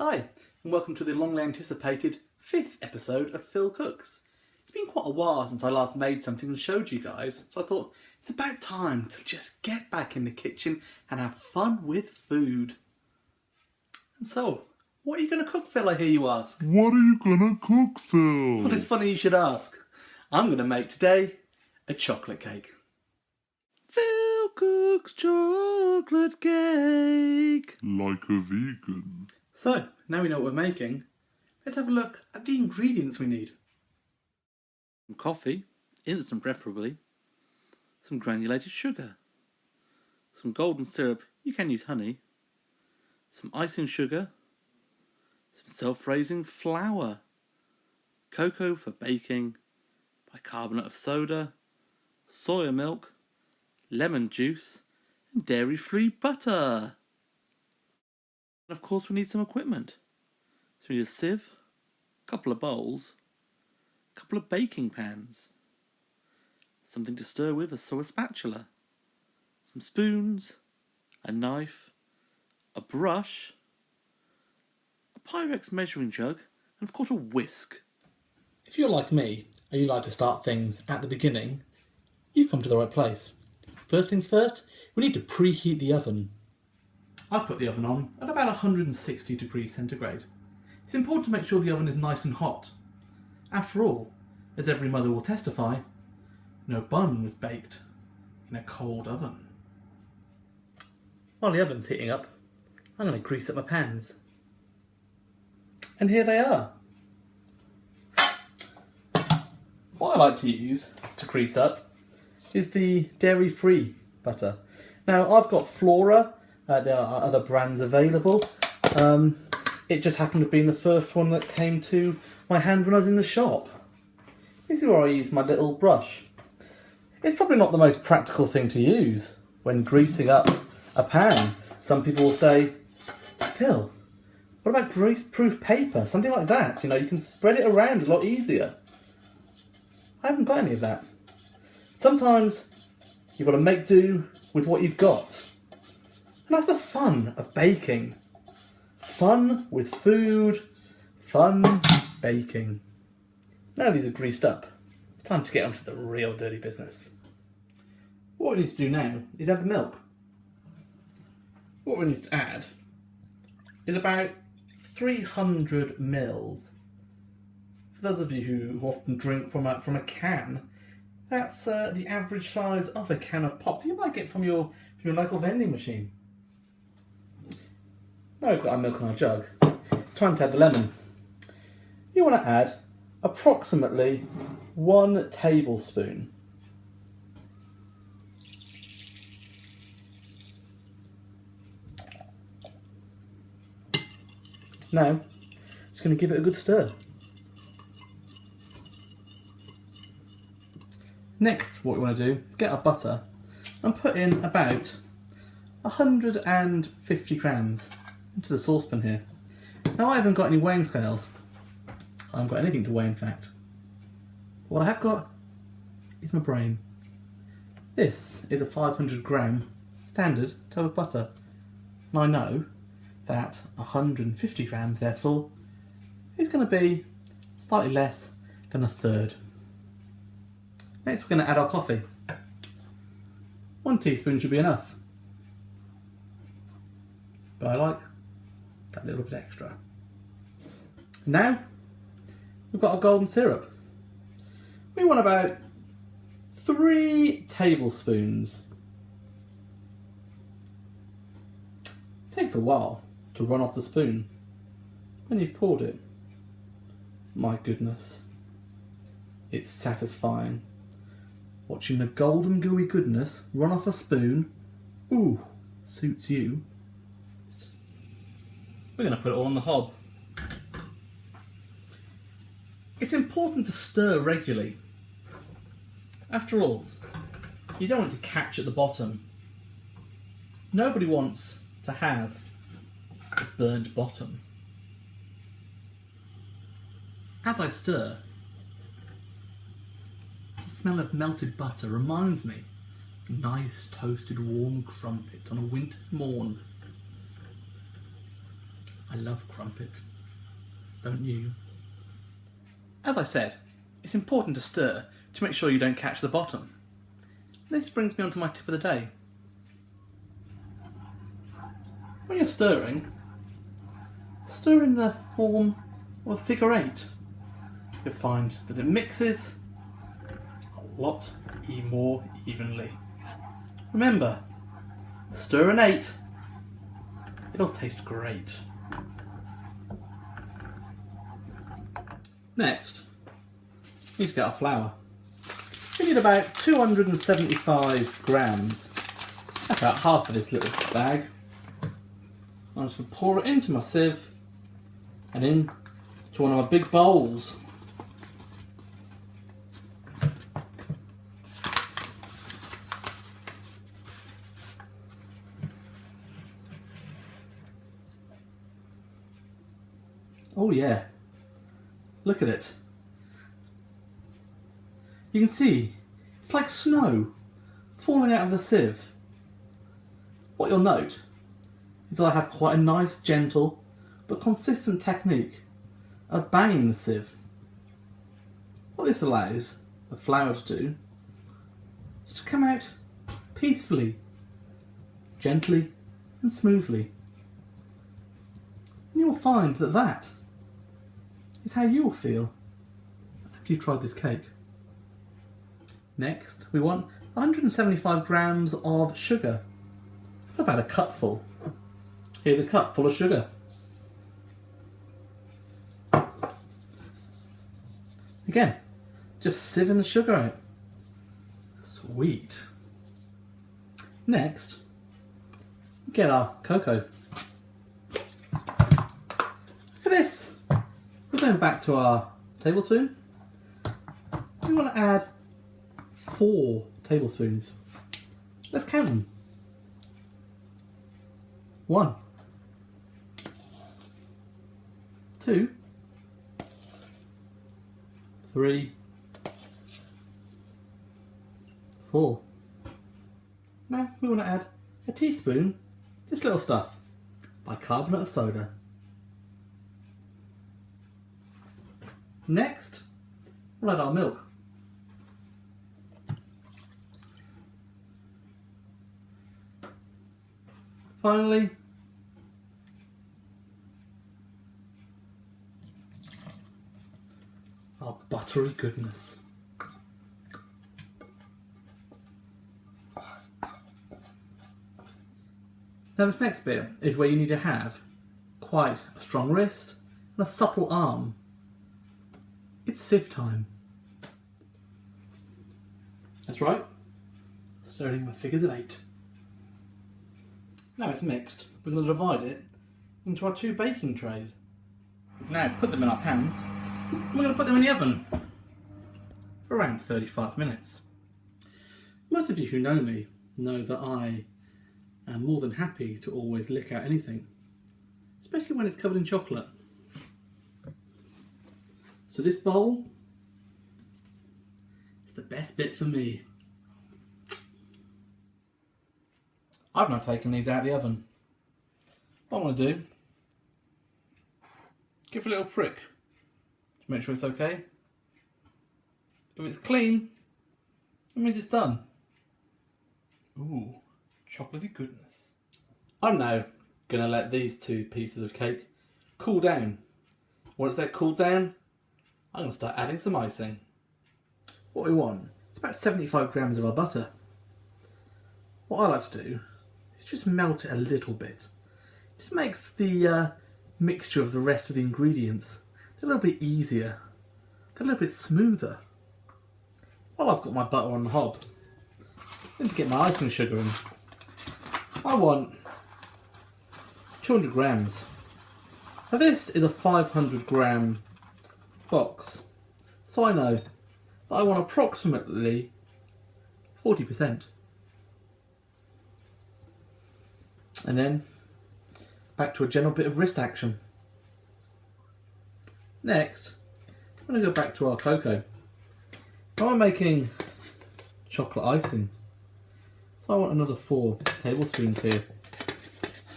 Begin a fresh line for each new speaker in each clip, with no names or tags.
Hi, and welcome to the longly anticipated 5th episode of Phil Cooks. It's been quite a while since I last made something and showed you guys, so I thought it's about time to just get back in the kitchen and have fun with food. And so, what are you going to cook, Phil, I hear you ask?
What are you gonna cook, Phil?
Well, it's funny you should ask. I'm going to make today a chocolate cake. Phil Cooks chocolate cake.
Like a vegan.
So, now we know what we're making, let's have a look at the ingredients we need. Some coffee, instant preferably, some granulated sugar, some golden syrup, you can use honey, some icing sugar, some self-raising flour, cocoa for baking, bicarbonate of soda, soya milk, lemon juice, and dairy-free butter. And of course we need some equipment. So we need a sieve, a couple of bowls, a couple of baking pans, something to stir with, a spatula, some spoons, a knife, a brush, a Pyrex measuring jug, and of course a whisk. If you're like me and you like to start things at the beginning, you've come to the right place. First things first, we need to preheat the oven. I put the oven on at about 160 degrees centigrade. It's important to make sure the oven is nice and hot. After all, as every mother will testify, no bun was baked in a cold oven. While the oven's heating up, I'm going to grease up my pans. And here they are. What I like to use to grease up is the dairy-free butter. Now, I've got Flora. There are other brands available. It just happened to be the first one that came to my hand when I was in the shop. This is where I use my little brush. It's probably not the most practical thing to use when greasing up a pan. Some people will say, Phil, what about grease-proof paper? Something like that. You know, you can spread it around a lot easier. I haven't got any of that. Sometimes you've got to make do with what you've got. And that's the fun of baking. Fun with food, fun baking. Now these are greased up, it's time to get onto the real dirty business. What we need to do now is add the milk. What we need to add is about 300 mils. For those of you who often drink from a can, that's the average size of a can of pop that you might get from your local vending machine. Now we've got our milk in our jug. Time to add the lemon. You want to add approximately 1 tablespoon. Now, just going to give it a good stir. Next, what we want to do is get our butter and put in about 150 grams into the saucepan here. Now I haven't got any weighing scales. I haven't got anything to weigh, in fact. But what I have got is my brain. This is a 500 gram standard tub of butter. And I know that 150 grams, therefore, is going to be slightly less than a third. Next we're going to add our coffee. 1 teaspoon should be enough. But I like that little bit extra. Now, we've got our golden syrup. We want about 3 tablespoons. It takes a while to run off the spoon when you've poured it. My goodness, it's satisfying. Watching the golden gooey goodness run off a spoon, ooh, suits you. We're going to put it all on the hob. It's important to stir regularly. After all, you don't want it to catch at the bottom. Nobody wants to have a burnt bottom. As I stir, the smell of melted butter reminds me of nice toasted warm crumpets on a winter's morn. I love crumpet. Don't you? As I said, it's important to stir to make sure you don't catch the bottom. This brings me on to my tip of the day. When you're stirring, stir in the form of a figure eight. You'll find that it mixes a lot more evenly. Remember, stir an eight, it'll taste great. Next, we need to get our flour. We need about 275 grams, about half of this little bag. I'm just going to pour it into my sieve and in to one of my big bowls. Oh yeah, look at it. You can see it's like snow falling out of the sieve. What you'll note is that I have quite a nice, gentle but consistent technique of banging the sieve. What this allows the flour to do is to come out peacefully, gently and smoothly. And you'll find that that is how you'll feel after you've tried this cake. Next, we want 175 grams of sugar. That's about a cupful. Here's a cup full of sugar. Again, just sieving the sugar out. Sweet. Next, get our cocoa. For this, we're going back to our tablespoon. We want to add 4 tablespoons. Let's count them. 1, 2, 3, 4. Now we want to add a teaspoon, this little stuff, bicarbonate of soda. Next, we'll add our milk. Finally, our buttery goodness. Now this next bit is where you need to have quite a strong wrist and a supple arm. It's sieve time. That's right, stirring my figures of 8. Now it's mixed, we're going to divide it into our 2 baking trays. We've now put them in our pans, and we're going to put them in the oven for around 35 minutes. Most of you who know me know that I am more than happy to always lick out anything, especially when it's covered in chocolate. So this bowl is the best bit for me. I've now taken these out of the oven. What I want to do, give a little prick to make sure it's okay. If it's clean, that means it's done. Ooh, chocolatey goodness. I'm now going to let these 2 pieces of cake cool down. Once they're cooled down, I'm going to start adding some icing. What we want is about 75 grams of our butter. What I like to do is just melt it a little bit. It just makes the mixture of the rest of the ingredients a little bit easier, a little bit smoother. While I've got my butter on the hob, I need to get my icing sugar in. I want 200 grams. Now this is a 500 gram box, so I know that I want approximately 40%. And then back to a gentle bit of wrist action. Next, I'm going to go back to our cocoa. Now I'm making chocolate icing, so I want another 4 tablespoons here,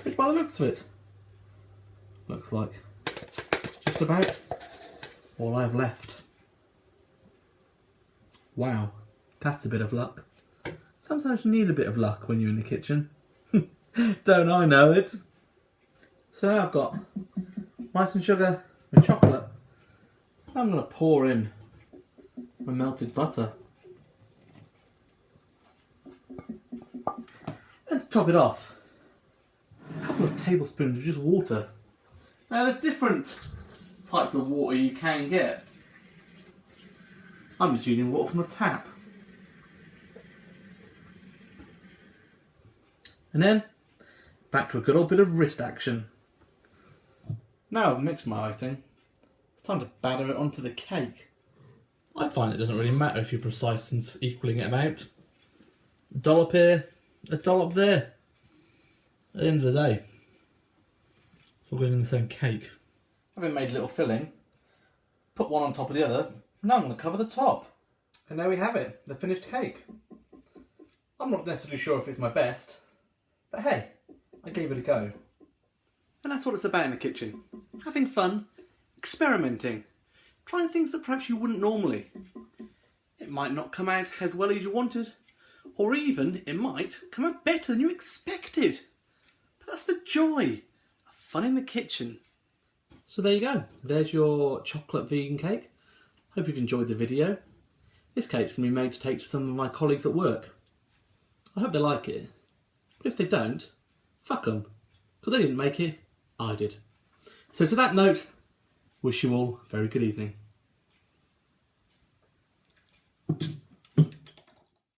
which by the looks of it looks like just about all I've left. Wow, that's a bit of luck. Sometimes you need a bit of luck when you're in the kitchen. Don't I know it? So now I've got icing sugar and chocolate. I'm going to pour in my melted butter. And to top it off, a couple of tablespoons of just water. Now there's different types of water you can get. I'm just using water from the tap. And then, back to a good old bit of wrist action. Now I've mixed my icing, it's time to batter it onto the cake. I find it doesn't really matter if you're precise in equaling it about. A dollop here, a dollop there. At the end of the day, it's all going in the same cake. Having made a little filling, put one on top of the other, now I'm going to cover the top. And there we have it, the finished cake. I'm not necessarily sure if it's my best, but hey, I gave it a go. And that's what it's about in the kitchen. Having fun, experimenting, trying things that perhaps you wouldn't normally. It might not come out as well as you wanted, or even it might come out better than you expected. But that's the joy of fun in the kitchen. So there you go. There's your chocolate vegan cake. Hope you've enjoyed the video. This cake's going to be made to take to some of my colleagues at work. I hope they like it. But if they don't, fuck them. Because they didn't make it, I did. So to that note, wish you all a very good evening.